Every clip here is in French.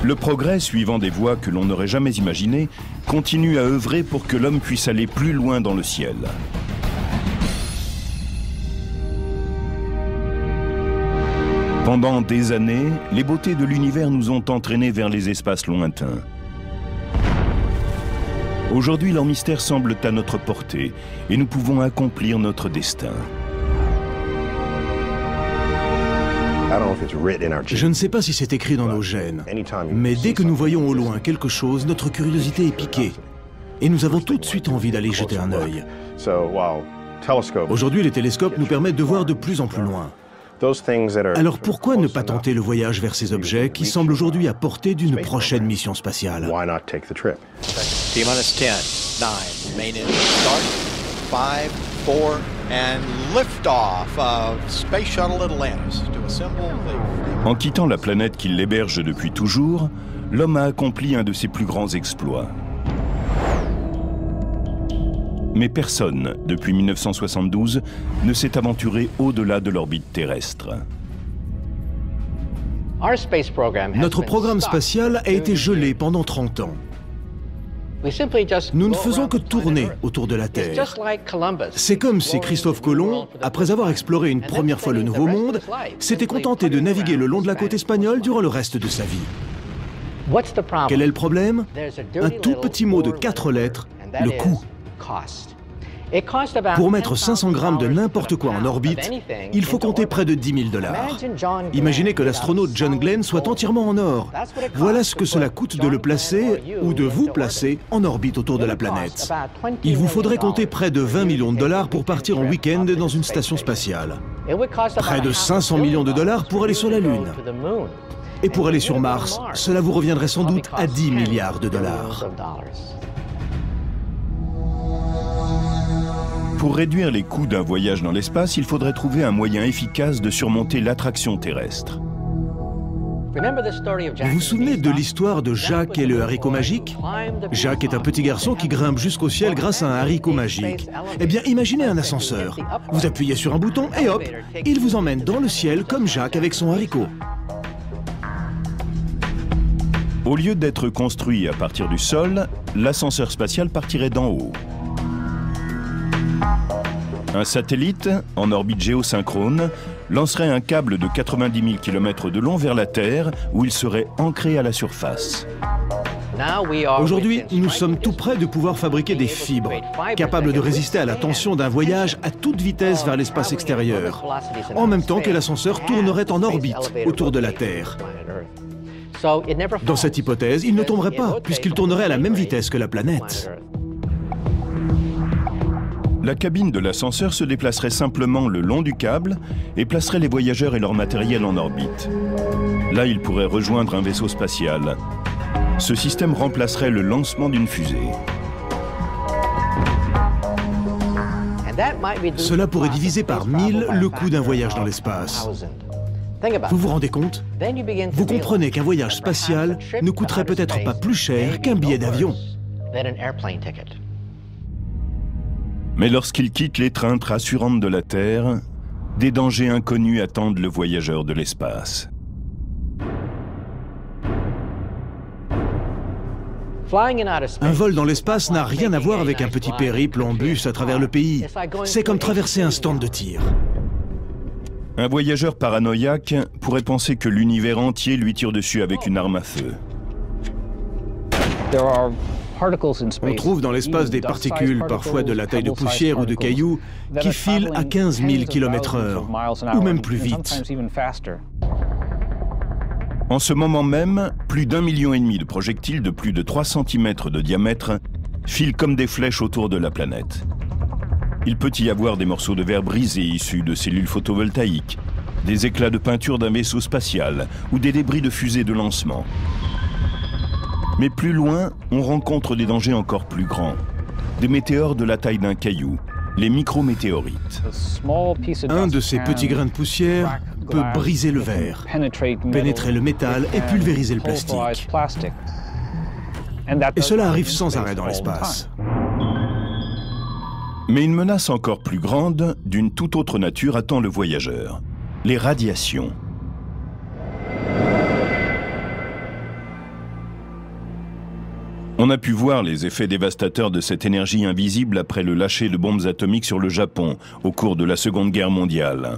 Le progrès, suivant des voies que l'on n'aurait jamais imaginées, continue à œuvrer pour que l'homme puisse aller plus loin dans le ciel. Pendant des années, les beautés de l'univers nous ont entraînés vers les espaces lointains. Aujourd'hui, leurs mystères semblent à notre portée et nous pouvons accomplir notre destin. Je ne sais pas si c'est écrit dans nos gènes, mais dès que nous voyons au loin quelque chose, notre curiosité est piquée. Et nous avons tout de suite envie d'aller jeter un œil. Aujourd'hui, les télescopes nous permettent de voir de plus en plus loin. Alors pourquoi ne pas tenter le voyage vers ces objets qui semblent aujourd'hui à portée d'une prochaine mission spatiale? T-minus 10, 9, main engine start, 5, 4, and liftoff of Space Shuttle Atlantis to assemble the... En quittant la planète qui l'héberge depuis toujours, l'homme a accompli un de ses plus grands exploits. Mais personne, depuis 1972, ne s'est aventuré au-delà de l'orbite terrestre. Notre programme spatial a été gelé pendant 30 ans. Nous ne faisons que tourner autour de la Terre. C'est comme si Christophe Colomb, après avoir exploré une première fois le Nouveau Monde, s'était contenté de naviguer le long de la côte espagnole durant le reste de sa vie. Quel est le problème? Un tout petit mot de 4 lettres, le coût. Pour mettre 500 grammes de n'importe quoi en orbite, il faut compter près de 10 000 $. Imaginez que l'astronaute John Glenn soit entièrement en or. Voilà ce que cela coûte de le placer, ou de vous placer, en orbite autour de la planète. Il vous faudrait compter près de 20 millions de dollars pour partir en week-end dans une station spatiale. Près de 500 millions de dollars pour aller sur la Lune. Et pour aller sur Mars, cela vous reviendrait sans doute à 10 milliards de dollars. Pour réduire les coûts d'un voyage dans l'espace, il faudrait trouver un moyen efficace de surmonter l'attraction terrestre. Vous vous souvenez de l'histoire de Jacques et le haricot magique? Jacques est un petit garçon qui grimpe jusqu'au ciel grâce à un haricot magique. Eh bien, imaginez un ascenseur. Vous appuyez sur un bouton et hop, il vous emmène dans le ciel comme Jacques avec son haricot. Au lieu d'être construit à partir du sol, l'ascenseur spatial partirait d'en haut. Un satellite, en orbite géosynchrone, lancerait un câble de 90 000 km de long vers la Terre, où il serait ancré à la surface. Aujourd'hui, nous sommes tout près de pouvoir fabriquer des fibres, capables de résister à la tension d'un voyage à toute vitesse vers l'espace extérieur, en même temps que l'ascenseur tournerait en orbite autour de la Terre. Dans cette hypothèse, il ne tomberait pas, puisqu'il tournerait à la même vitesse que la planète. La cabine de l'ascenseur se déplacerait simplement le long du câble et placerait les voyageurs et leur matériel en orbite. Là, ils pourraient rejoindre un vaisseau spatial. Ce système remplacerait le lancement d'une fusée. Cela pourrait diviser par 1000 le coût d'un voyage dans l'espace. Vous vous rendez compte? Vous comprenez qu'un voyage spatial ne coûterait peut-être pas plus cher qu'un billet d'avion. Mais lorsqu'il quitte l'étreinte rassurante de la Terre, des dangers inconnus attendent le voyageur de l'espace. Un vol dans l'espace n'a rien à voir avec un petit périple en bus à travers le pays. C'est comme traverser un stand de tir. Un voyageur paranoïaque pourrait penser que l'univers entier lui tire dessus avec une arme à feu. On trouve dans l'espace des particules, parfois de la taille de poussière ou de cailloux, qui filent à 15 000 km/h, ou même plus vite. En ce moment même, plus d'1,5 million de projectiles de plus de 3 cm de diamètre filent comme des flèches autour de la planète. Il peut y avoir des morceaux de verre brisés issus de cellules photovoltaïques, des éclats de peinture d'un vaisseau spatial ou des débris de fusées de lancement. Mais plus loin, on rencontre des dangers encore plus grands. Des météores de la taille d'un caillou, les micrométéorites. Un de ces petits grains de poussière peut briser le verre, pénétrer le métal et pulvériser le plastique. Et cela arrive sans arrêt dans l'espace. Mais une menace encore plus grande, d'une toute autre nature, attend le voyageur. Les radiations. On a pu voir les effets dévastateurs de cette énergie invisible après le lâcher de bombes atomiques sur le Japon au cours de la Seconde Guerre mondiale.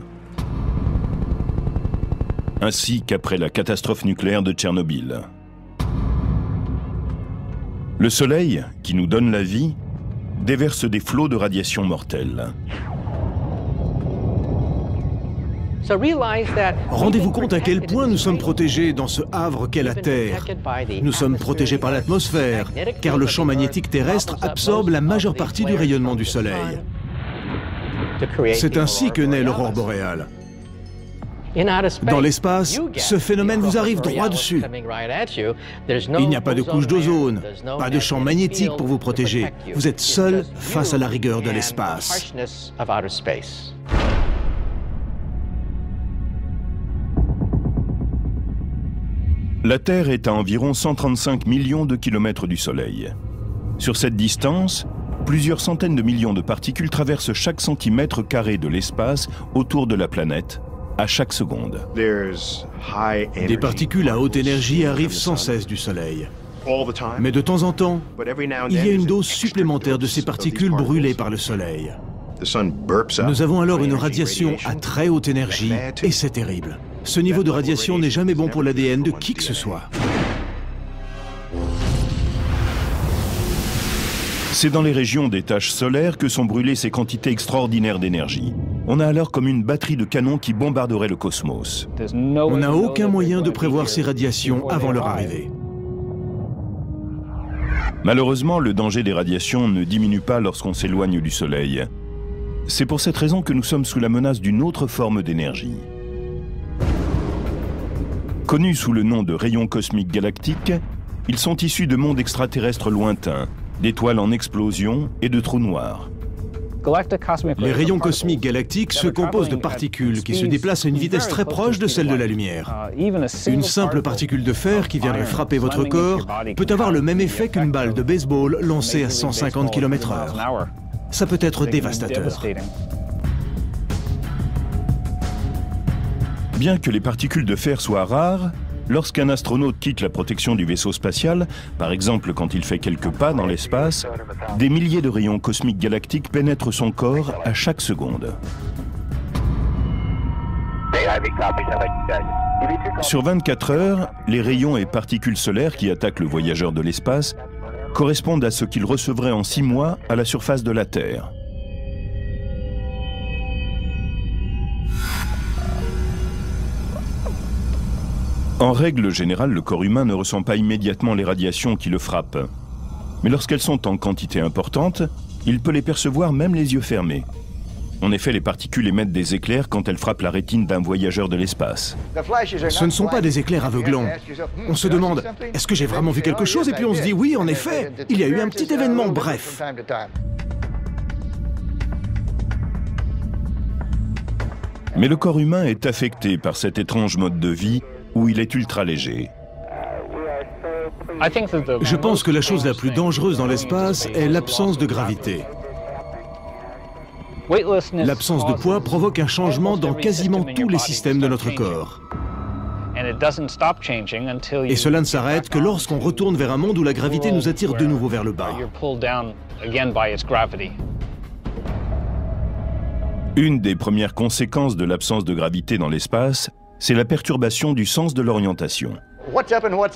Ainsi qu'après la catastrophe nucléaire de Tchernobyl. Le Soleil, qui nous donne la vie, déverse des flots de radiation mortelle. Rendez-vous compte à quel point nous sommes protégés dans ce havre qu'est la Terre. Nous sommes protégés par l'atmosphère, car le champ magnétique terrestre absorbe la majeure partie du rayonnement du Soleil. C'est ainsi que naît l'aurore boréale. Dans l'espace, ce phénomène vous arrive droit dessus. Il n'y a pas de couche d'ozone, pas de champ magnétique pour vous protéger. Vous êtes seul face à la rigueur de l'espace. La Terre est à environ 135 millions de kilomètres du Soleil. Sur cette distance, plusieurs centaines de millions de particules traversent chaque centimètre carré de l'espace autour de la planète, à chaque seconde. Des particules à haute énergie arrivent sans cesse du Soleil. Mais de temps en temps, il y a une dose supplémentaire de ces particules brûlées par le Soleil. Nous avons alors une radiation à très haute énergie, et c'est terrible. Ce niveau de radiation n'est jamais bon pour l'ADN de qui que ce soit. C'est dans les régions des taches solaires que sont brûlées ces quantités extraordinaires d'énergie. On a alors comme une batterie de canons qui bombarderait le cosmos. On n'a aucun moyen de prévoir ces radiations avant leur arrivée. Malheureusement, le danger des radiations ne diminue pas lorsqu'on s'éloigne du Soleil. C'est pour cette raison que nous sommes sous la menace d'une autre forme d'énergie. Connus sous le nom de rayons cosmiques galactiques, ils sont issus de mondes extraterrestres lointains, d'étoiles en explosion et de trous noirs. Les rayons cosmiques galactiques se composent de particules qui se déplacent à une vitesse très proche de celle de la lumière. Une simple particule de fer qui viendrait frapper votre corps peut avoir le même effet qu'une balle de baseball lancée à 150 km/h. Ça peut être dévastateur. Bien que les particules de fer soient rares, lorsqu'un astronaute quitte la protection du vaisseau spatial, par exemple quand il fait quelques pas dans l'espace, des milliers de rayons cosmiques galactiques pénètrent son corps à chaque seconde. Sur 24 heures, les rayons et particules solaires qui attaquent le voyageur de l'espace correspondent à ce qu'il recevrait en 6 mois à la surface de la Terre. En règle générale, le corps humain ne ressent pas immédiatement les radiations qui le frappent. Mais lorsqu'elles sont en quantité importante, il peut les percevoir même les yeux fermés. En effet, les particules émettent des éclairs quand elles frappent la rétine d'un voyageur de l'espace. Ce ne sont pas des éclairs aveuglants. On se demande, est-ce que j'ai vraiment vu quelque chose? Et puis on se dit, oui, en effet, il y a eu un petit événement, bref. Mais le corps humain est affecté par cet étrange mode de vie où il est ultra léger. Je pense que la chose la plus dangereuse dans l'espace est l'absence de gravité. L'absence de poids provoque un changement dans quasiment tous les systèmes de notre corps. Et cela ne s'arrête que lorsqu'on retourne vers un monde où la gravité nous attire de nouveau vers le bas. Une des premières conséquences de l'absence de gravité dans l'espace, c'est la perturbation du sens de l'orientation.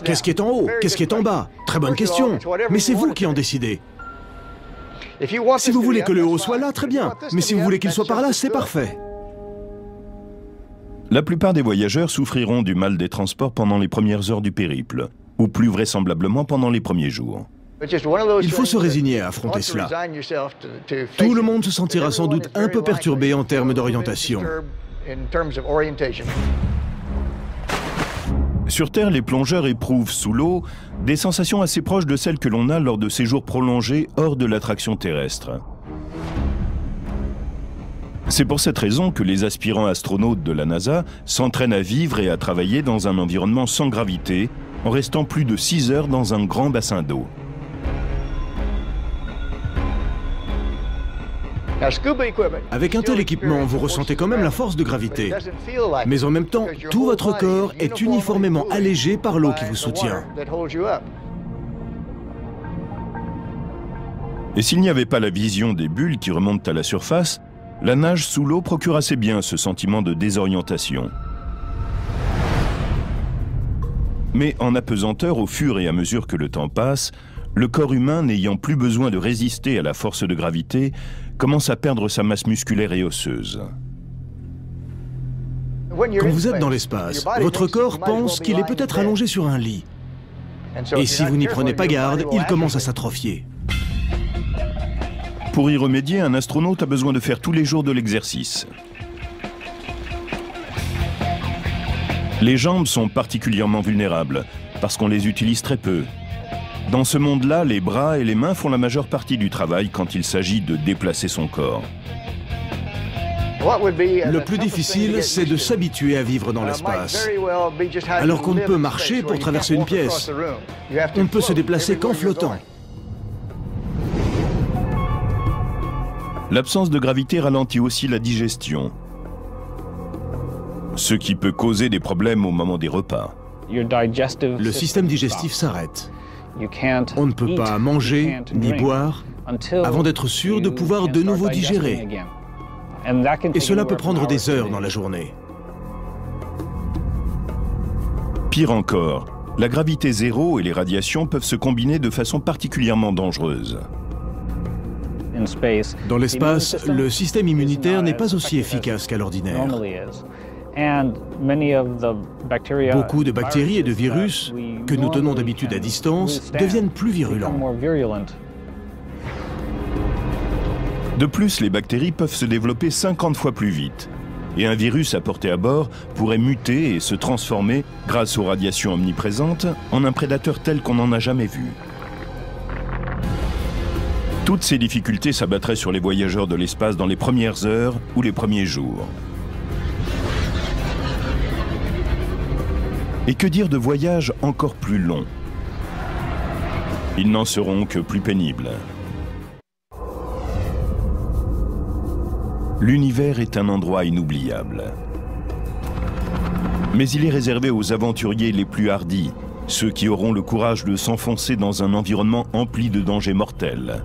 Qu'est-ce qui est en haut? Qu'est-ce qui est en bas? Très bonne question. Mais c'est vous qui en décidez. Si vous voulez que le haut soit là, très bien. Mais si vous voulez qu'il soit par là, c'est parfait. La plupart des voyageurs souffriront du mal des transports pendant les premières heures du périple, ou plus vraisemblablement pendant les premiers jours. Il faut se résigner à affronter cela. Tout le monde se sentira sans doute un peu perturbé en termes d'orientation. Sur Terre, les plongeurs éprouvent sous l'eau des sensations assez proches de celles que l'on a lors de séjours prolongés hors de l'attraction terrestre. C'est pour cette raison que les aspirants astronautes de la NASA s'entraînent à vivre et à travailler dans un environnement sans gravité, en restant plus de 6 heures dans un grand bassin d'eau. Avec un tel équipement, vous ressentez quand même la force de gravité. Mais en même temps, tout votre corps est uniformément allégé par l'eau qui vous soutient. Et s'il n'y avait pas la vision des bulles qui remontent à la surface, la nage sous l'eau procure assez bien ce sentiment de désorientation. Mais en apesanteur, au fur et à mesure que le temps passe, le corps humain, n'ayant plus besoin de résister à la force de gravité, commence à perdre sa masse musculaire et osseuse. Quand vous êtes dans l'espace, votre corps pense qu'il est peut-être allongé sur un lit. Et si vous n'y prenez pas garde, il commence à s'atrophier. Pour y remédier, un astronaute a besoin de faire tous les jours de l'exercice. Les jambes sont particulièrement vulnérables parce qu'on les utilise très peu. Dans ce monde-là, les bras et les mains font la majeure partie du travail quand il s'agit de déplacer son corps. Le plus difficile, c'est de s'habituer à vivre dans l'espace. Alors qu'on ne peut marcher pour traverser une pièce. On ne peut se déplacer qu'en flottant. L'absence de gravité ralentit aussi la digestion, ce qui peut causer des problèmes au moment des repas. Le système digestif s'arrête. On ne peut pas manger ni boire avant d'être sûr de pouvoir de nouveau digérer. Et cela peut prendre des heures dans la journée. Pire encore, la gravité zéro et les radiations peuvent se combiner de façon particulièrement dangereuse. Dans l'espace, le système immunitaire n'est pas aussi efficace qu'à l'ordinaire. Beaucoup de bactéries et de virus que nous tenons d'habitude à distance deviennent plus virulents. De plus, les bactéries peuvent se développer 50 fois plus vite. Et un virus apporté à bord pourrait muter et se transformer, grâce aux radiations omniprésentes, en un prédateur tel qu'on n'en a jamais vu. Toutes ces difficultés s'abattraient sur les voyageurs de l'espace dans les premières heures ou les premiers jours. Et que dire de voyages encore plus longs? Ils n'en seront que plus pénibles. L'univers est un endroit inoubliable. Mais il est réservé aux aventuriers les plus hardis, ceux qui auront le courage de s'enfoncer dans un environnement empli de dangers mortels.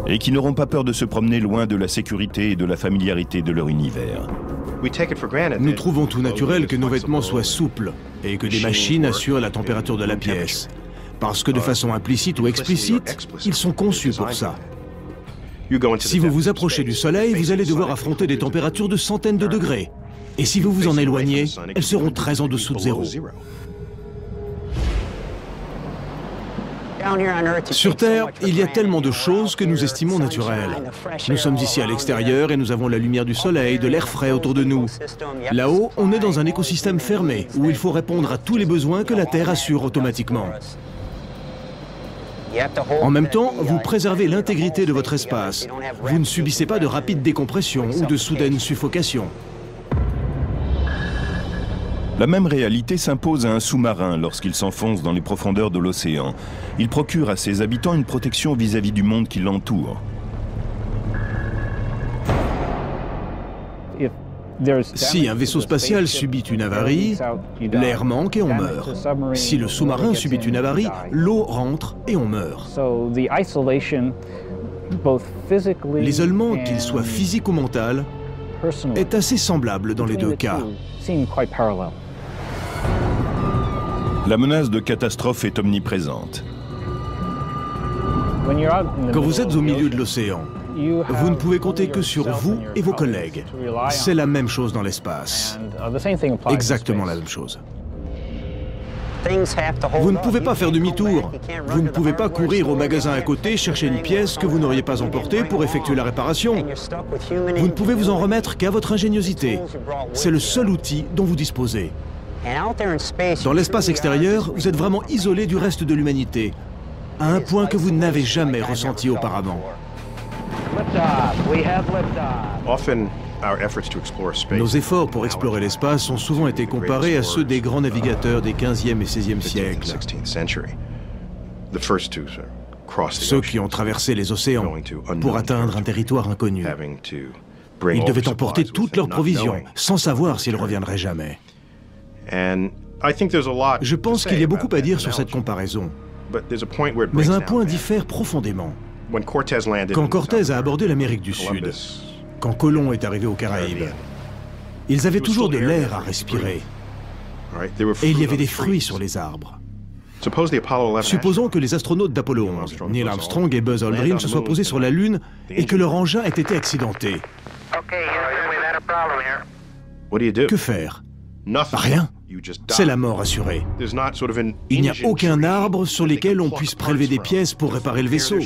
Et qui n'auront pas peur de se promener loin de la sécurité et de la familiarité de leur univers. Nous trouvons tout naturel que nos vêtements soient souples et que des machines assurent la température de la pièce. Parce que de façon implicite ou explicite, ils sont conçus pour ça. Si vous vous approchez du soleil, vous allez devoir affronter des températures de centaines de degrés. Et si vous vous en éloignez, elles seront très en dessous de zéro. Sur Terre, il y a tellement de choses que nous estimons naturelles. Nous sommes ici à l'extérieur et nous avons la lumière du soleil, de l'air frais autour de nous. Là-haut, on est dans un écosystème fermé où il faut répondre à tous les besoins que la Terre assure automatiquement. En même temps, vous préservez l'intégrité de votre espace. Vous ne subissez pas de rapide décompression ou de soudaine suffocation. La même réalité s'impose à un sous-marin lorsqu'il s'enfonce dans les profondeurs de l'océan. Il procure à ses habitants une protection vis-à-vis du monde qui l'entoure. Si un vaisseau spatial subit une avarie, l'air manque et on meurt. Si le sous-marin subit une avarie, l'eau rentre et on meurt. L'isolement, qu'il soit physique ou mental, est assez semblable dans les deux cas. La menace de catastrophe est omniprésente. Quand vous êtes au milieu de l'océan, vous ne pouvez compter que sur vous et vos collègues. C'est la même chose dans l'espace. Exactement la même chose. Vous ne pouvez pas faire demi-tour. Vous ne pouvez pas courir au magasin à côté chercher une pièce que vous n'auriez pas emportée pour effectuer la réparation. Vous ne pouvez vous en remettre qu'à votre ingéniosité. C'est le seul outil dont vous disposez. Dans l'espace extérieur, vous êtes vraiment isolé du reste de l'humanité, à un point que vous n'avez jamais ressenti auparavant. Nos efforts pour explorer l'espace ont souvent été comparés à ceux des grands navigateurs des 15e et 16e siècles. Ceux qui ont traversé les océans pour atteindre un territoire inconnu. Ils devaient emporter toutes leurs provisions, sans savoir s'ils reviendraient jamais. Je pense qu'il y a beaucoup à dire sur cette comparaison. Mais un point diffère profondément. Quand Cortés a abordé l'Amérique du Sud, quand Colomb est arrivé aux Caraïbes, ils avaient toujours de l'air à respirer. Et il y avait des fruits sur les arbres. Supposons que les astronautes d'Apollo 11, Neil Armstrong et Buzz Aldrin, se soient posés sur la Lune et que leur engin ait été accidenté. Que faire? Rien. C'est la mort assurée. Il n'y a aucun arbre sur lequel on puisse prélever des pièces pour réparer le vaisseau.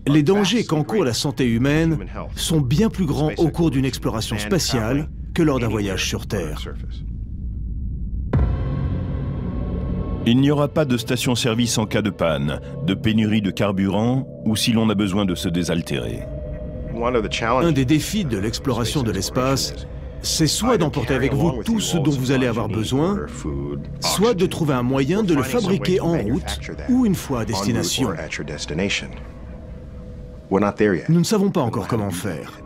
Les dangers qu'encourt la santé humaine sont bien plus grands au cours d'une exploration spatiale que lors d'un voyage sur Terre. Il n'y aura pas de station-service en cas de panne, de pénurie de carburant ou si l'on a besoin de se désaltérer. Un des défis de l'exploration de l'espace, c'est soit d'emporter avec vous tout ce dont vous allez avoir besoin, soit de trouver un moyen de le fabriquer en route ou une fois à destination. Nous ne savons pas encore comment faire.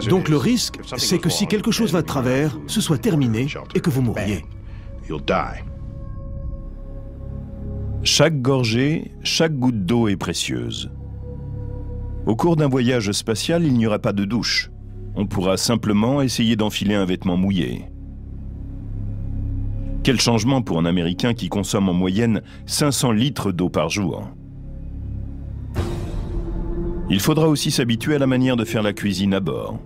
Donc le risque, c'est que si quelque chose va de travers, ce soit terminé et que vous mouriez. Chaque gorgée, chaque goutte d'eau est précieuse. Au cours d'un voyage spatial, il n'y aura pas de douche. On pourra simplement essayer d'enfiler un vêtement mouillé. Quel changement pour un Américain qui consomme en moyenne 500 litres d'eau par jour. Il faudra aussi s'habituer à la manière de faire la cuisine à bord.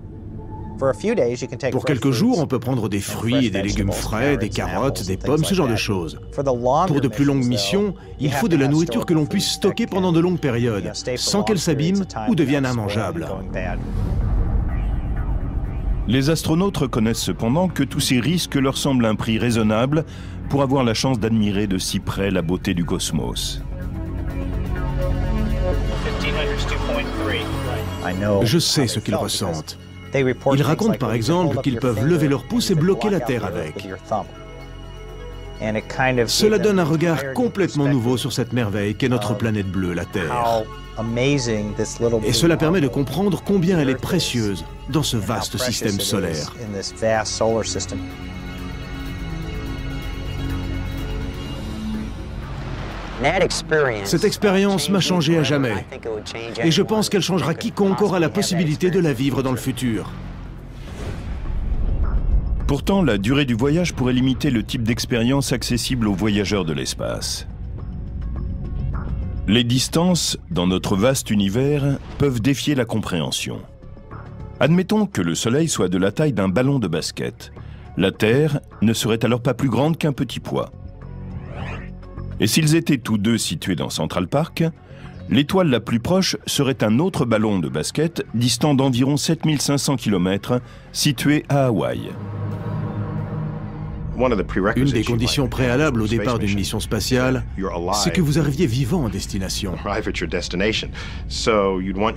Pour quelques jours, on peut prendre des fruits et des légumes frais, des carottes, des pommes, ce genre de choses. Pour de plus longues missions, il faut de la nourriture que l'on puisse stocker pendant de longues périodes, sans qu'elle s'abîme ou devienne immangeable. Les astronautes reconnaissent cependant que tous ces risques leur semblent un prix raisonnable pour avoir la chance d'admirer de si près la beauté du cosmos. Je sais ce qu'ils ressentent. Ils racontent par exemple qu'ils peuvent lever leur pouce et bloquer la Terre avec. Cela donne un regard complètement nouveau sur cette merveille qu'est notre planète bleue, la Terre. Et cela permet de comprendre combien elle est précieuse dans ce vaste système solaire. Cette expérience m'a changé à jamais. Et je pense qu'elle changera quiconque aura la possibilité de la vivre dans le futur. Pourtant, la durée du voyage pourrait limiter le type d'expérience accessible aux voyageurs de l'espace. Les distances, dans notre vaste univers, peuvent défier la compréhension. Admettons que le Soleil soit de la taille d'un ballon de basket. La Terre ne serait alors pas plus grande qu'un petit pois. Et s'ils étaient tous deux situés dans Central Park, l'étoile la plus proche serait un autre ballon de basket distant d'environ 7500 km, situé à Hawaï. Une des conditions préalables au départ d'une mission spatiale, c'est que vous arriviez vivant en destination.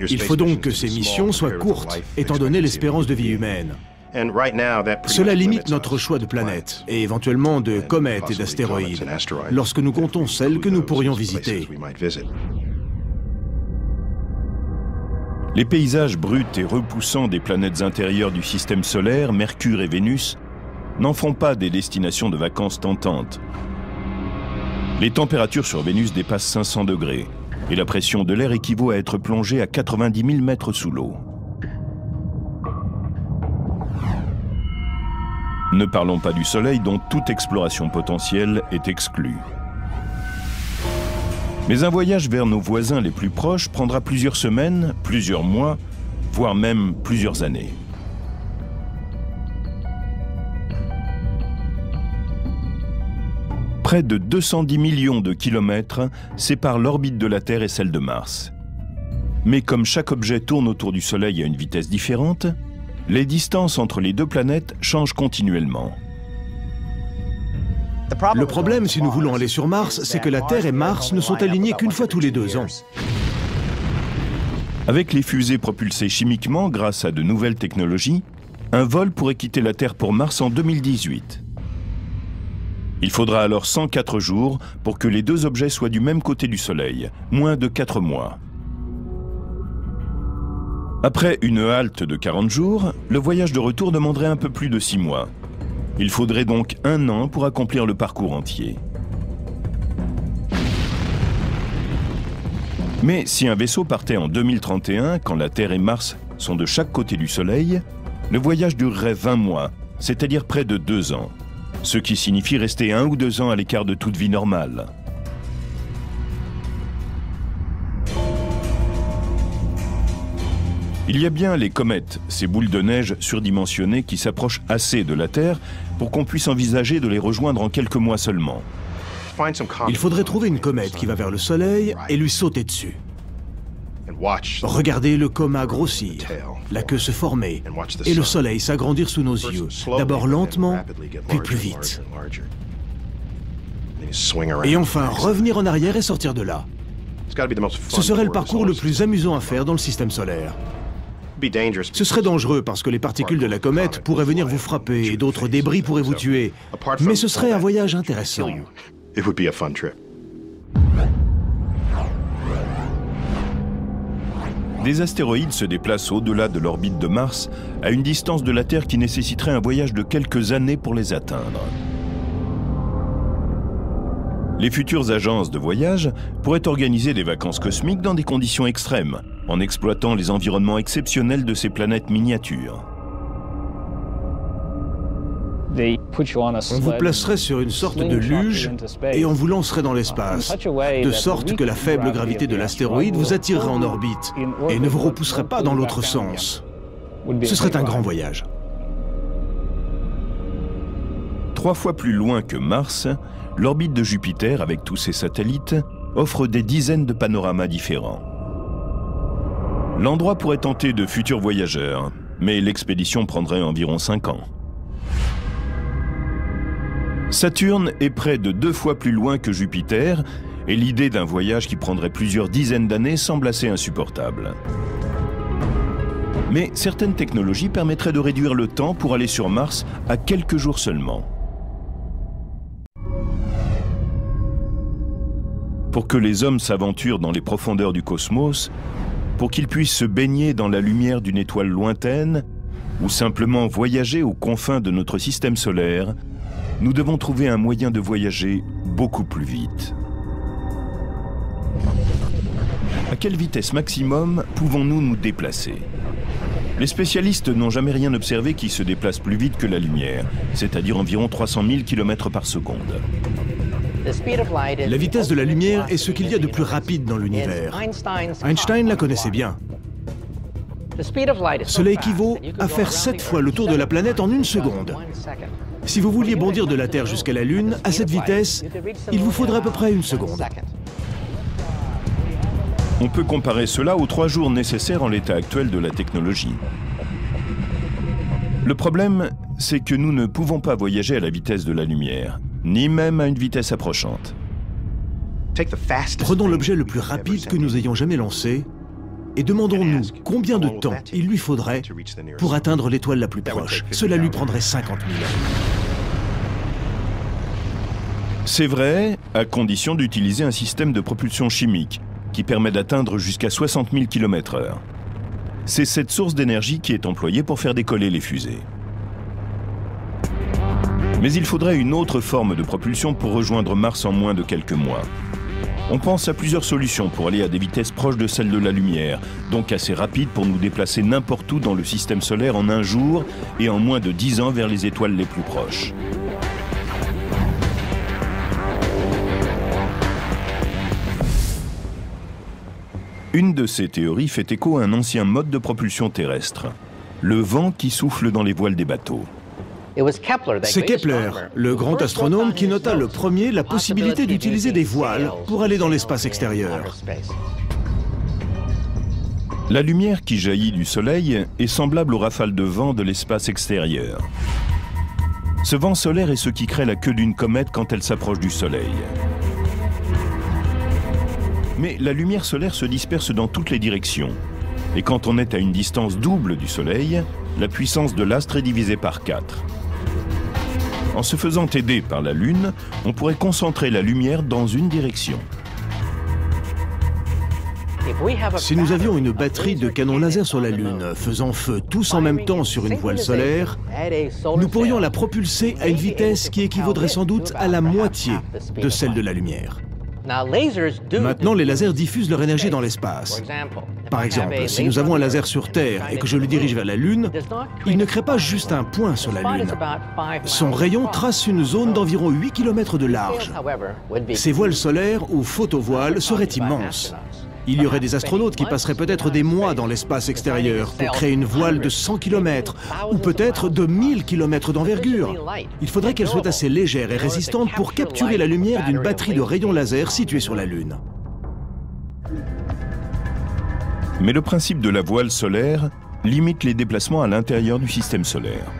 Il faut donc que ces missions soient courtes, étant donné l'espérance de vie humaine. Cela limite notre choix de planètes, et éventuellement de comètes et d'astéroïdes, lorsque nous comptons celles que nous pourrions visiter. Les paysages bruts et repoussants des planètes intérieures du système solaire, Mercure et Vénus, n'en font pas des destinations de vacances tentantes. Les températures sur Vénus dépassent 500 degrés, et la pression de l'air équivaut à être plongé à 90 000 mètres sous l'eau. Ne parlons pas du Soleil dont toute exploration potentielle est exclue. Mais un voyage vers nos voisins les plus proches prendra plusieurs semaines, plusieurs mois, voire même plusieurs années. Près de 210 millions de kilomètres séparent l'orbite de la Terre et celle de Mars. Mais comme chaque objet tourne autour du Soleil à une vitesse différente, les distances entre les deux planètes changent continuellement. Le problème, si nous voulons aller sur Mars, c'est que la Terre et Mars ne sont alignés qu'une fois tous les 2 ans. Avec les fusées propulsées chimiquement grâce à de nouvelles technologies, un vol pourrait quitter la Terre pour Mars en 2018. Il faudra alors 104 jours pour que les deux objets soient du même côté du Soleil, moins de 4 mois. Après une halte de 40 jours, le voyage de retour demanderait un peu plus de 6 mois. Il faudrait donc 1 an pour accomplir le parcours entier. Mais si un vaisseau partait en 2031, quand la Terre et Mars sont de chaque côté du Soleil, le voyage durerait 20 mois, c'est-à-dire près de 2 ans. Ce qui signifie rester 1 ou 2 ans à l'écart de toute vie normale. Il y a bien les comètes, ces boules de neige surdimensionnées qui s'approchent assez de la Terre pour qu'on puisse envisager de les rejoindre en quelques mois seulement. Il faudrait trouver une comète qui va vers le Soleil et lui sauter dessus. Regardez le coma grossir, la queue se former et le Soleil s'agrandir sous nos yeux, d'abord lentement, puis plus vite. Et enfin revenir en arrière et sortir de là. Ce serait le parcours le plus amusant à faire dans le système solaire. Ce serait dangereux parce que les particules de la comète pourraient venir vous frapper et d'autres débris pourraient vous tuer. Mais ce serait un voyage intéressant. Des astéroïdes se déplacent au-delà de l'orbite de Mars à une distance de la Terre qui nécessiterait un voyage de quelques années pour les atteindre. Les futures agences de voyage pourraient organiser des vacances cosmiques dans des conditions extrêmes, en exploitant les environnements exceptionnels de ces planètes miniatures. On vous placerait sur une sorte de luge et on vous lancerait dans l'espace, de sorte que la faible gravité de l'astéroïde vous attirerait en orbite et ne vous repousserait pas dans l'autre sens. Ce serait un grand voyage. 3 fois plus loin que Mars, l'orbite de Jupiter, avec tous ses satellites, offre des dizaines de panoramas différents. L'endroit pourrait tenter de futurs voyageurs, mais l'expédition prendrait environ 5 ans. Saturne est près de 2 fois plus loin que Jupiter, et l'idée d'un voyage qui prendrait plusieurs dizaines d'années semble assez insupportable. Mais certaines technologies permettraient de réduire le temps pour aller sur Mars à quelques jours seulement. Pour que les hommes s'aventurent dans les profondeurs du cosmos, pour qu'ils puissent se baigner dans la lumière d'une étoile lointaine, ou simplement voyager aux confins de notre système solaire, nous devons trouver un moyen de voyager beaucoup plus vite. À quelle vitesse maximum pouvons-nous nous déplacer? Les spécialistes n'ont jamais rien observé qui se déplace plus vite que la lumière, c'est-à-dire environ 300 000 km par seconde. La vitesse de la lumière est ce qu'il y a de plus rapide dans l'univers. Einstein la connaissait bien. Cela équivaut à faire 7 fois le tour de la planète en 1 seconde. Si vous vouliez bondir de la Terre jusqu'à la Lune, à cette vitesse, il vous faudrait à peu près 1 seconde. On peut comparer cela aux 3 jours nécessaires en l'état actuel de la technologie. Le problème, c'est que nous ne pouvons pas voyager à la vitesse de la lumière, ni même à une vitesse approchante. Prenons l'objet le plus rapide que nous ayons jamais lancé et demandons-nous combien de temps il lui faudrait pour atteindre l'étoile la plus proche. Cela lui prendrait 50 000 ans. C'est vrai, à condition d'utiliser un système de propulsion chimique qui permet d'atteindre jusqu'à 60 000 km/h. C'est cette source d'énergie qui est employée pour faire décoller les fusées. Mais il faudrait une autre forme de propulsion pour rejoindre Mars en moins de quelques mois. On pense à plusieurs solutions pour aller à des vitesses proches de celles de la lumière, donc assez rapides pour nous déplacer n'importe où dans le système solaire en 1 jour et en moins de 10 ans vers les étoiles les plus proches. Une de ces théories fait écho à un ancien mode de propulsion terrestre, le vent qui souffle dans les voiles des bateaux. C'est Kepler, le grand astronome, qui nota le premier la possibilité d'utiliser des voiles pour aller dans l'espace extérieur. La lumière qui jaillit du Soleil est semblable aux rafales de vent de l'espace extérieur. Ce vent solaire est ce qui crée la queue d'une comète quand elle s'approche du Soleil. Mais la lumière solaire se disperse dans toutes les directions. Et quand on est à une distance double du Soleil, la puissance de l'astre est divisée par 4. En se faisant aider par la Lune, on pourrait concentrer la lumière dans une direction. Si nous avions une batterie de canons laser sur la Lune, faisant feu tous en même temps sur une voile solaire, nous pourrions la propulser à une vitesse qui équivaudrait sans doute à la moitié de celle de la lumière. Maintenant, les lasers diffusent leur énergie dans l'espace. Par exemple, si nous avons un laser sur Terre et que je le dirige vers la Lune, il ne crée pas juste un point sur la Lune. Son rayon trace une zone d'environ 8 km de large. Ces voiles solaires ou photovoiles seraient immenses. Il y aurait des astronautes qui passeraient peut-être des mois dans l'espace extérieur pour créer une voile de 100 km ou peut-être de 1000 km d'envergure. Il faudrait qu'elle soit assez légère et résistante pour capturer la lumière d'une batterie de rayons laser située sur la Lune. Mais le principe de la voile solaire limite les déplacements à l'intérieur du système solaire.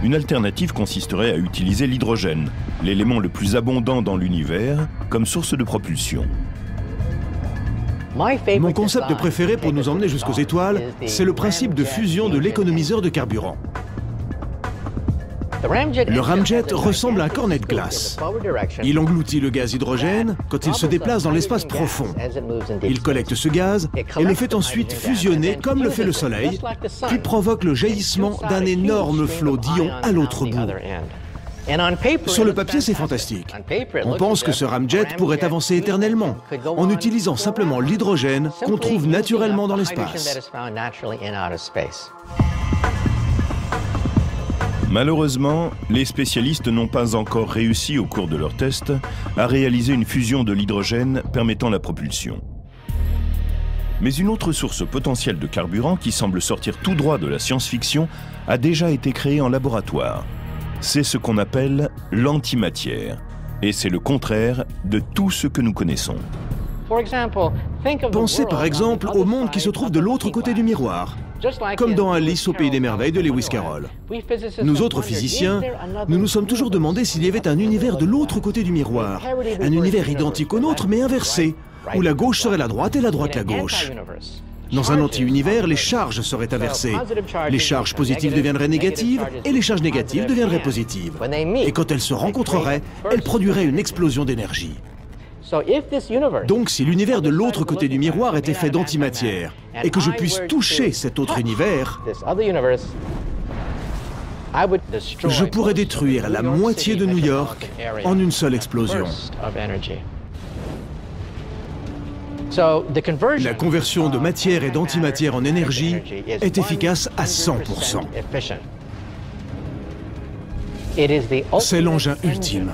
Une alternative consisterait à utiliser l'hydrogène, l'élément le plus abondant dans l'univers, comme source de propulsion. Mon concept préféré pour nous emmener jusqu'aux étoiles, c'est le principe de fusion de l'économiseur de carburant. Le ramjet ressemble à un cornet de glace. Il engloutit le gaz hydrogène quand il se déplace dans l'espace profond. Il collecte ce gaz et le fait ensuite fusionner comme le fait le Soleil, puis provoque le jaillissement d'un énorme flot d'ions à l'autre bout. Sur le papier, c'est fantastique. On pense que ce ramjet pourrait avancer éternellement en utilisant simplement l'hydrogène qu'on trouve naturellement dans l'espace. Malheureusement, les spécialistes n'ont pas encore réussi au cours de leurs tests à réaliser une fusion de l'hydrogène permettant la propulsion. Mais une autre source potentielle de carburant qui semble sortir tout droit de la science-fiction a déjà été créée en laboratoire. C'est ce qu'on appelle l'antimatière, et c'est le contraire de tout ce que nous connaissons. Pensez par exemple au monde qui se trouve de l'autre côté du miroir, comme dans Alice au pays des merveilles de Lewis Carroll. Nous autres physiciens, nous nous sommes toujours demandé s'il y avait un univers de l'autre côté du miroir, un univers identique au nôtre mais inversé, où la gauche serait la droite et la droite la gauche. Dans un anti-univers, les charges seraient inversées. Les charges positives deviendraient négatives et les charges négatives deviendraient positives. Et quand elles se rencontreraient, elles produiraient une explosion d'énergie. Donc si l'univers de l'autre côté du miroir était fait d'antimatière et que je puisse toucher cet autre univers, je pourrais détruire la moitié de New York en une seule explosion. La conversion de matière et d'antimatière en énergie est efficace à 100%. C'est l'engin ultime.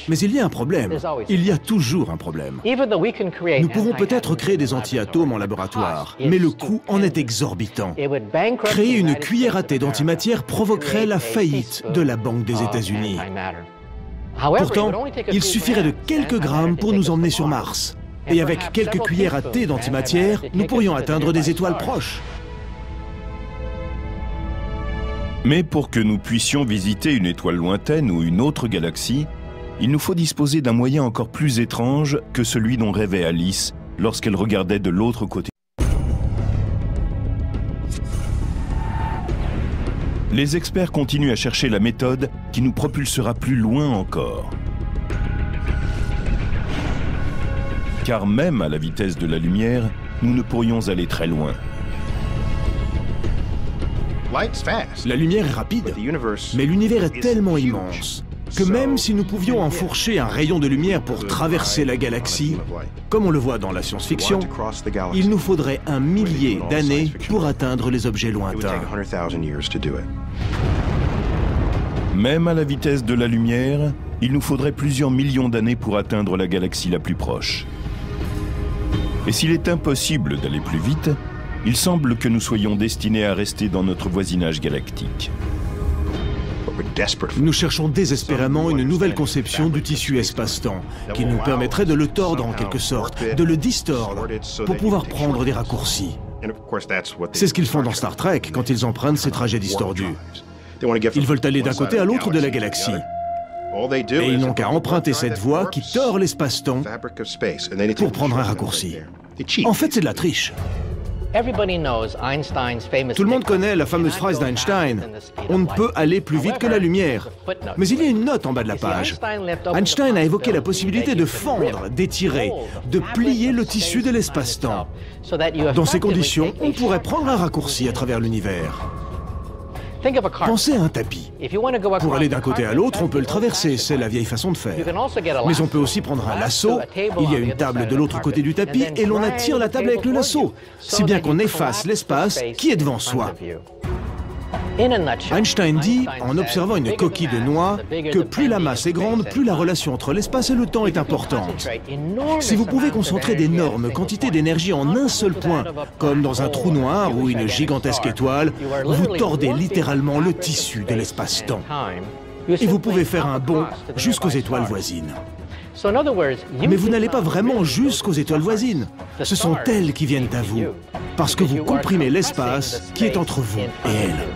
Mais il y a un problème. Il y a toujours un problème. Nous pouvons peut-être créer des anti-atomes en laboratoire, mais le coût en est exorbitant. Créer une cuillère à thé d'antimatière provoquerait la faillite de la Banque des États-Unis. Pourtant, il suffirait de quelques grammes pour nous emmener sur Mars. Et avec quelques cuillères à thé d'antimatière, nous pourrions atteindre des étoiles proches. Mais pour que nous puissions visiter une étoile lointaine ou une autre galaxie, il nous faut disposer d'un moyen encore plus étrange que celui dont rêvait Alice lorsqu'elle regardait de l'autre côté. Les experts continuent à chercher la méthode qui nous propulsera plus loin encore. Car même à la vitesse de la lumière, nous ne pourrions aller très loin. La lumière est rapide, mais l'univers est tellement immense que même si nous pouvions enfourcher un rayon de lumière pour traverser la galaxie, comme on le voit dans la science-fiction, il nous faudrait 1 millier d'années pour atteindre les objets lointains. Même à la vitesse de la lumière, il nous faudrait plusieurs millions d'années pour atteindre la galaxie la plus proche. Et s'il est impossible d'aller plus vite, il semble que nous soyons destinés à rester dans notre voisinage galactique. Nous cherchons désespérément une nouvelle conception du tissu espace-temps qui nous permettrait de le tordre en quelque sorte, de le distordre, pour pouvoir prendre des raccourcis. C'est ce qu'ils font dans Star Trek quand ils empruntent ces trajets distordus. Ils veulent aller d'un côté à l'autre de la galaxie. Et ils n'ont qu'à emprunter cette voie qui tord l'espace-temps pour prendre un raccourci. En fait, c'est de la triche. Tout le monde connaît la fameuse phrase d'Einstein. On ne peut aller plus vite que la lumière. Mais il y a une note en bas de la page. Einstein a évoqué la possibilité de fendre, d'étirer, de plier le tissu de l'espace-temps. Dans ces conditions, on pourrait prendre un raccourci à travers l'univers. Pensez à un tapis. Pour aller d'un côté à l'autre, on peut le traverser, c'est la vieille façon de faire. Mais on peut aussi prendre un lasso, il y a une table de l'autre côté du tapis et l'on attire la table avec le lasso, si bien qu'on efface l'espace qui est devant soi. Einstein dit, en observant une coquille de noix, que plus la masse est grande, plus la relation entre l'espace et le temps est importante. Si vous pouvez concentrer d'énormes quantités d'énergie en un seul point, comme dans un trou noir ou une gigantesque étoile, vous tordez littéralement le tissu de l'espace-temps. Et vous pouvez faire un bond jusqu'aux étoiles voisines. Mais vous n'allez pas vraiment jusqu'aux étoiles voisines. Ce sont elles qui viennent à vous, parce que vous comprimez l'espace qui est entre vous et elles.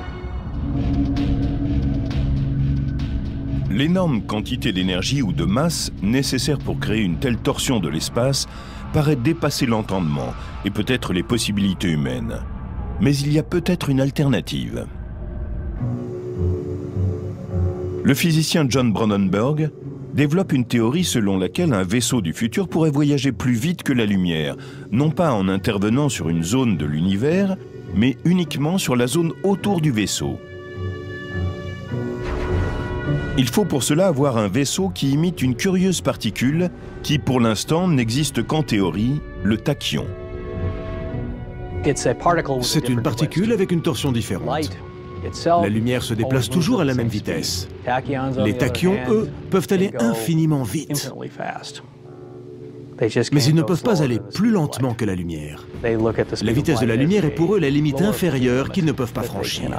L'énorme quantité d'énergie ou de masse nécessaire pour créer une telle torsion de l'espace paraît dépasser l'entendement et peut-être les possibilités humaines. Mais il y a peut-être une alternative. Le physicien John Brandenburg développe une théorie selon laquelle un vaisseau du futur pourrait voyager plus vite que la lumière, non pas en intervenant sur une zone de l'univers, mais uniquement sur la zone autour du vaisseau. Il faut pour cela avoir un vaisseau qui imite une curieuse particule qui, pour l'instant, n'existe qu'en théorie, le tachyon. C'est une particule avec une torsion différente. La lumière se déplace toujours à la même vitesse. Les tachyons, eux, peuvent aller infiniment vite. Mais ils ne peuvent pas aller plus lentement que la lumière. La vitesse de la lumière est pour eux la limite inférieure qu'ils ne peuvent pas franchir.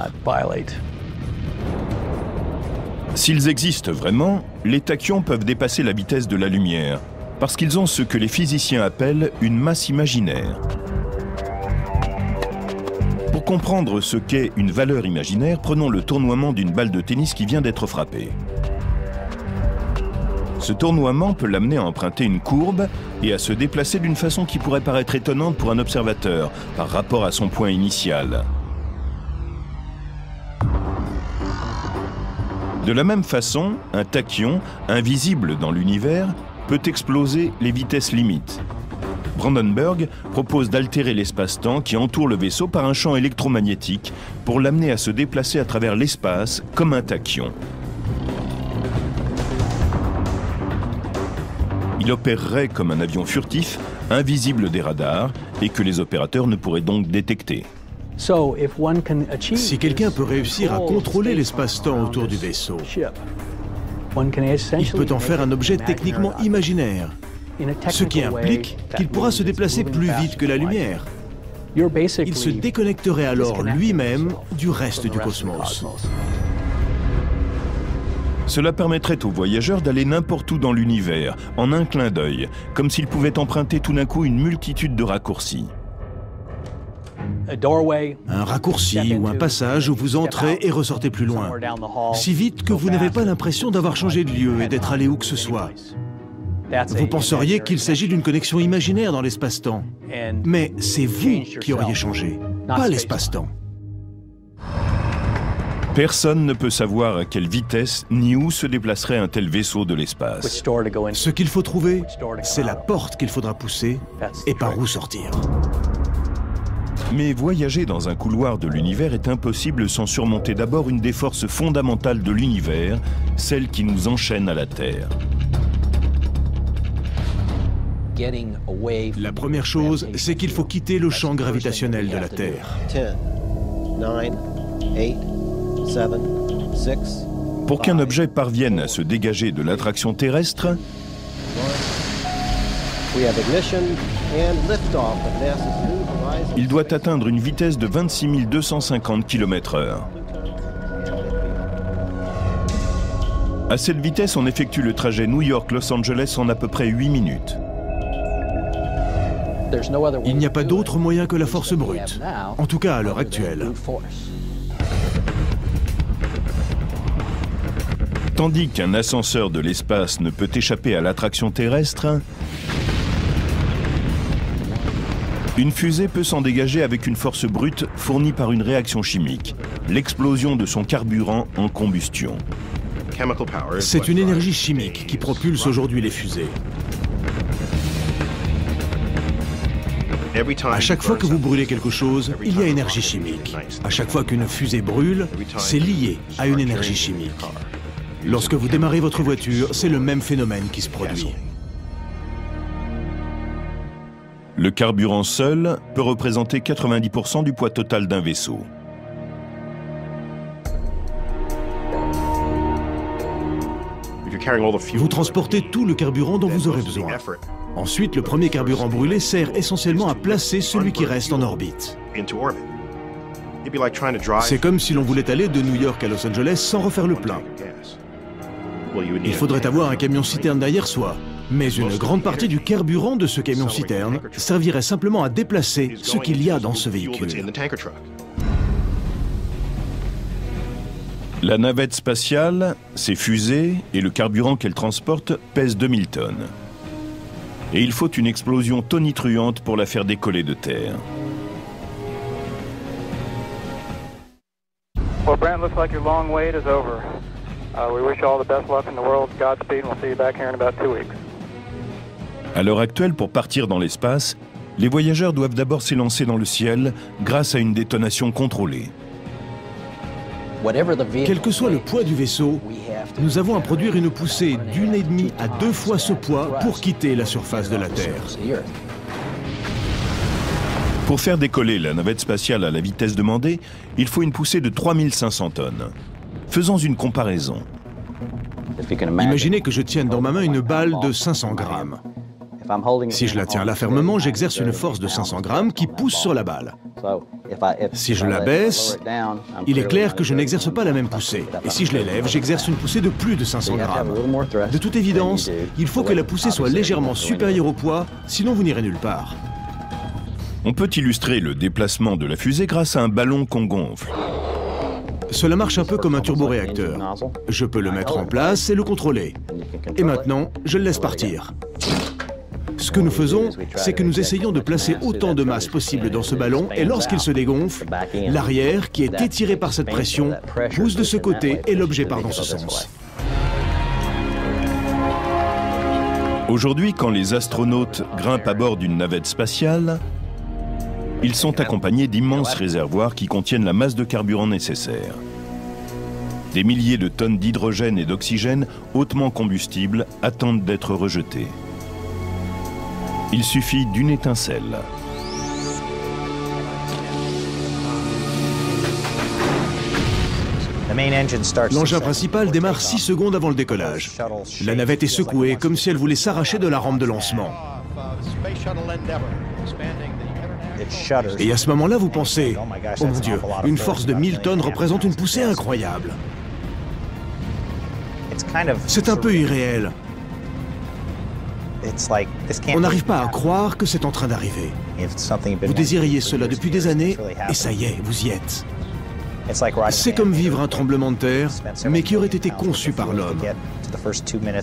S'ils existent vraiment, les tachyons peuvent dépasser la vitesse de la lumière, parce qu'ils ont ce que les physiciens appellent une masse imaginaire. Pour comprendre ce qu'est une valeur imaginaire, prenons le tournoiement d'une balle de tennis qui vient d'être frappée. Ce tournoiement peut l'amener à emprunter une courbe et à se déplacer d'une façon qui pourrait paraître étonnante pour un observateur par rapport à son point initial. De la même façon, un tachyon, invisible dans l'univers, peut exploser les vitesses limites. Brandenburg propose d'altérer l'espace-temps qui entoure le vaisseau par un champ électromagnétique pour l'amener à se déplacer à travers l'espace comme un tachyon. Il opérerait comme un avion furtif, invisible des radars, et que les opérateurs ne pourraient donc détecter. Si quelqu'un peut réussir à contrôler l'espace-temps autour du vaisseau, il peut en faire un objet techniquement imaginaire, ce qui implique qu'il pourra se déplacer plus vite que la lumière. Il se déconnecterait alors lui-même du reste du cosmos. Cela permettrait aux voyageurs d'aller n'importe où dans l'univers, en un clin d'œil, comme s'ils pouvaient emprunter tout d'un coup une multitude de raccourcis. Un raccourci ou un passage où vous entrez et ressortez plus loin, si vite que vous n'avez pas l'impression d'avoir changé de lieu et d'être allé où que ce soit. Vous penseriez qu'il s'agit d'une connexion imaginaire dans l'espace-temps. Mais c'est vous qui auriez changé, pas l'espace-temps. Personne ne peut savoir à quelle vitesse ni où se déplacerait un tel vaisseau de l'espace. Ce qu'il faut trouver, c'est la porte qu'il faudra pousser et par où sortir. Mais voyager dans un couloir de l'univers est impossible sans surmonter d'abord une des forces fondamentales de l'univers, celle qui nous enchaîne à la Terre. La première chose, c'est qu'il faut quitter le champ gravitationnel de la Terre. 10, 9, 8, 7, 6. Pour qu'un objet parvienne à se dégager de l'attraction terrestre, il doit atteindre une vitesse de 26 250 km/h. À cette vitesse, on effectue le trajet New York-Los Angeles en à peu près 8 minutes. Il n'y a pas d'autre moyen que la force brute, en tout cas à l'heure actuelle. Tandis qu'un ascenseur de l'espace ne peut échapper à l'attraction terrestre, Une fusée peut s'en dégager avec une force brute fournie par une réaction chimique, l'explosion de son carburant en combustion. C'est une énergie chimique qui propulse aujourd'hui les fusées. À chaque fois que vous brûlez quelque chose, il y a énergie chimique. À chaque fois qu'une fusée brûle, c'est lié à une énergie chimique. Lorsque vous démarrez votre voiture, c'est le même phénomène qui se produit. Le carburant seul peut représenter 90% du poids total d'un vaisseau. Vous transportez tout le carburant dont vous aurez besoin. Ensuite, le premier carburant brûlé sert essentiellement à placer celui qui reste en orbite. C'est comme si l'on voulait aller de New York à Los Angeles sans refaire le plein. Il faudrait avoir un camion-citerne derrière soi. Mais une grande partie du carburant de ce camion-citerne servirait simplement à déplacer ce qu'il y a dans ce véhicule. La navette spatiale, ses fusées et le carburant qu'elle transporte pèsent 2000 tonnes. Et il faut une explosion tonitruante pour la faire décoller de terre. Well, Brent, looks like your long wait is over. We wish you all the best luck in the world. Godspeed, and we'll see you back here in about 2 weeks. À l'heure actuelle, pour partir dans l'espace, les voyageurs doivent d'abord s'élancer dans le ciel grâce à une détonation contrôlée. Quel que soit le poids du vaisseau, nous avons à produire une poussée d'1,5 à 2 fois ce poids pour quitter la surface de la Terre. Pour faire décoller la navette spatiale à la vitesse demandée, il faut une poussée de 3500 tonnes. Faisons une comparaison. Imaginez que je tienne dans ma main une balle de 500 grammes. Si je la tiens là fermement, j'exerce une force de 500 grammes qui pousse sur la balle. Si je la baisse, il est clair que je n'exerce pas la même poussée. Et si je l'élève, j'exerce une poussée de plus de 500 grammes. De toute évidence, il faut que la poussée soit légèrement supérieure au poids, sinon vous n'irez nulle part. On peut illustrer le déplacement de la fusée grâce à un ballon qu'on gonfle. Cela marche un peu comme un turboréacteur. Je peux le mettre en place et le contrôler. Et maintenant, je le laisse partir. Ce que nous faisons, c'est que nous essayons de placer autant de masse possible dans ce ballon et lorsqu'il se dégonfle, l'arrière, qui est étiré par cette pression, pousse de ce côté et l'objet part dans ce sens. Aujourd'hui, quand les astronautes grimpent à bord d'une navette spatiale, ils sont accompagnés d'immenses réservoirs qui contiennent la masse de carburant nécessaire. Des milliers de tonnes d'hydrogène et d'oxygène hautement combustibles attendent d'être rejetés. Il suffit d'une étincelle. L'engin principal démarre 6 secondes avant le décollage. La navette est secouée comme si elle voulait s'arracher de la rampe de lancement. Et à ce moment-là, vous pensez, oh mon Dieu, une force de 1000 tonnes représente une poussée incroyable. C'est un peu irréel. On n'arrive pas à croire que c'est en train d'arriver. Vous désiriez cela depuis des années, et ça y est, vous y êtes. C'est comme vivre un tremblement de terre, mais qui aurait été conçu par l'homme.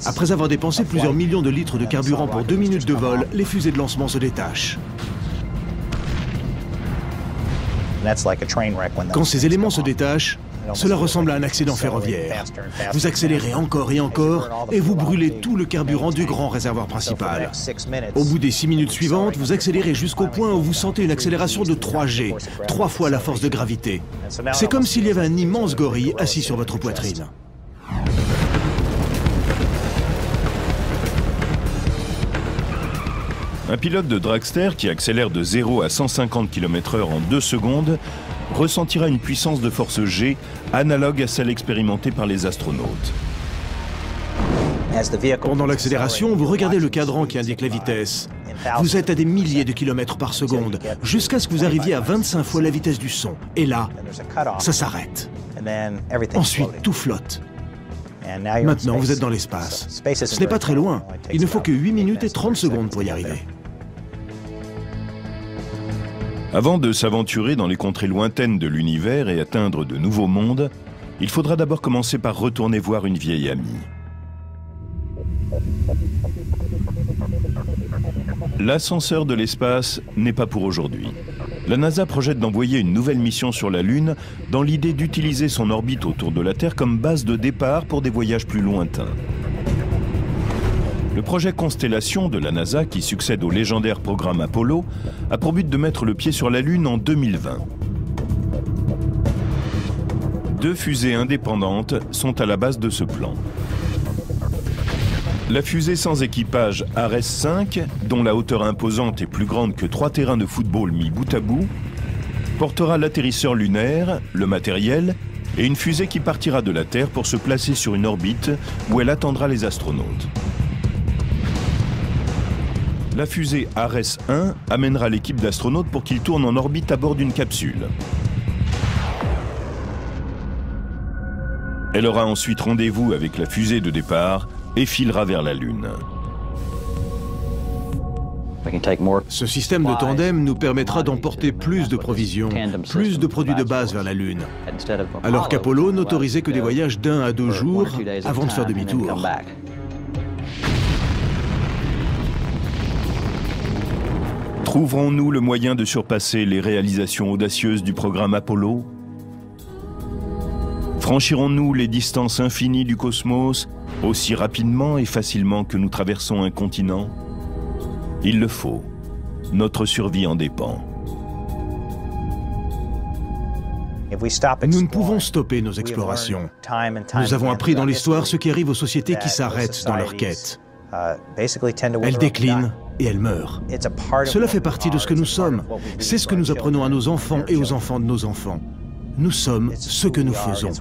Après avoir dépensé plusieurs millions de litres de carburant pour 2 minutes de vol, les fusées de lancement se détachent. Quand ces éléments se détachent, cela ressemble à un accident ferroviaire. Vous accélérez encore et encore, et vous brûlez tout le carburant du grand réservoir principal. Au bout des 6 minutes suivantes, vous accélérez jusqu'au point où vous sentez une accélération de 3G, 3 fois la force de gravité. C'est comme s'il y avait un immense gorille assis sur votre poitrine. Un pilote de dragster qui accélère de 0 à 150 km/h en 2 secondes ressentira une puissance de force G analogue à celle expérimentée par les astronautes. Pendant l'accélération, vous regardez le cadran qui indique la vitesse. Vous êtes à des milliers de kilomètres par seconde, jusqu'à ce que vous arriviez à 25 fois la vitesse du son. Et là, ça s'arrête. Ensuite, tout flotte. Maintenant, vous êtes dans l'espace. Ce n'est pas très loin. Il ne faut que 8 minutes et 30 secondes pour y arriver. Avant de s'aventurer dans les contrées lointaines de l'univers et atteindre de nouveaux mondes, il faudra d'abord commencer par retourner voir une vieille amie. L'ascenseur de l'espace n'est pas pour aujourd'hui. La NASA projette d'envoyer une nouvelle mission sur la Lune dans l'idée d'utiliser son orbite autour de la Terre comme base de départ pour des voyages plus lointains. Le projet Constellation de la NASA, qui succède au légendaire programme Apollo, a pour but de mettre le pied sur la Lune en 2020. 2 fusées indépendantes sont à la base de ce plan. La fusée sans équipage Ares 5, dont la hauteur imposante est plus grande que 3 terrains de football mis bout à bout, portera l'atterrisseur lunaire, le matériel et une fusée qui partira de la Terre pour se placer sur une orbite où elle attendra les astronautes. La fusée Ares 1 amènera l'équipe d'astronautes pour qu'ils tournent en orbite à bord d'une capsule. Elle aura ensuite rendez-vous avec la fusée de départ et filera vers la Lune. Ce système de tandem nous permettra d'emporter plus de provisions, plus de produits de base vers la Lune, alors qu'Apollo n'autorisait que des voyages d'1 à 2 jours avant de faire demi-tour. Trouverons-nous le moyen de surpasser les réalisations audacieuses du programme Apollo? Franchirons-nous les distances infinies du cosmos aussi rapidement et facilement que nous traversons un continent? Il le faut. Notre survie en dépend. Nous ne pouvons stopper nos explorations. Nous avons appris dans l'histoire ce qui arrive aux sociétés qui s'arrêtent dans leur quête. Elles déclinent et elles meurent. Cela fait partie de ce que nous sommes. C'est ce que nous apprenons à nos enfants et aux enfants de nos enfants. Nous sommes ce que nous faisons.